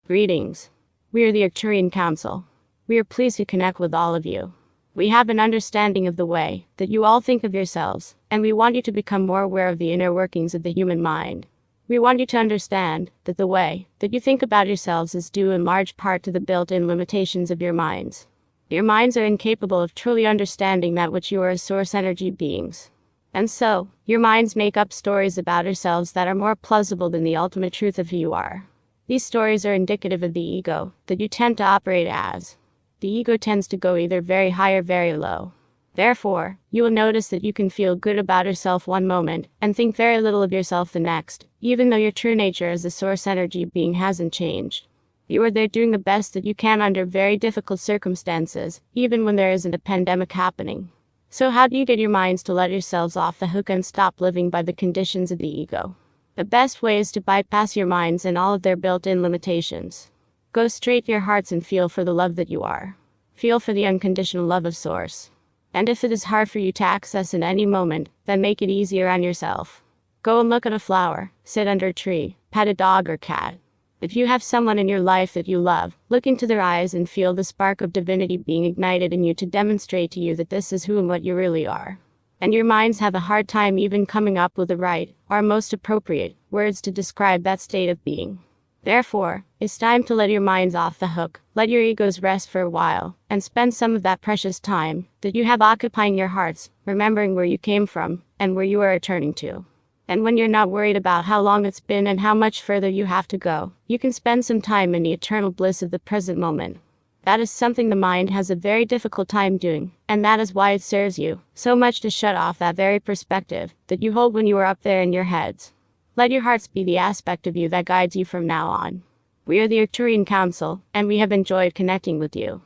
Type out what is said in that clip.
Greetings. We are the Arcturian Council. We are pleased to connect with all of you. We have an understanding of the way that you all think of yourselves, and we want you to become more aware of the inner workings of the human mind. We want you to understand that the way that you think about yourselves is due in large part to the built-in limitations of your minds. Your minds are incapable of truly understanding that which you are as source energy beings. And so, your minds make up stories about yourselves that are more plausible than the ultimate truth of who you are. These stories are indicative of the ego that you tend to operate as. The ego tends to go either very high or very low. Therefore, you will notice that you can feel good about yourself one moment and think very little of yourself the next, even though your true nature as a source energy being hasn't changed. You are there doing the best that you can under very difficult circumstances, even when there isn't a pandemic happening. So how do you get your minds to let yourselves off the hook and stop living by the conditions of the ego? The best way is to bypass your minds and all of their built-in limitations. Go straight to your hearts and feel for the love that you are. Feel for the unconditional love of Source. And if it is hard for you to access in any moment, then make it easier on yourself. Go and look at a flower, sit under a tree, pet a dog or cat. If you have someone in your life that you love, look into their eyes and feel the spark of divinity being ignited in you to demonstrate to you that this is who and what you really are. And your minds have a hard time even coming up with the right, or most appropriate, words to describe that state of being. Therefore, it's time to let your minds off the hook, let your egos rest for a while, and spend some of that precious time that you have occupying your hearts, remembering where you came from, and where you are returning to. And when you're not worried about how long it's been and how much further you have to go, you can spend some time in the eternal bliss of the present moment. That is something the mind has a very difficult time doing, and that is why it serves you so much to shut off that very perspective that you hold when you are up there in your heads. Let your hearts be the aspect of you that guides you from now on. We are the Arcturian Council, and we have enjoyed connecting with you.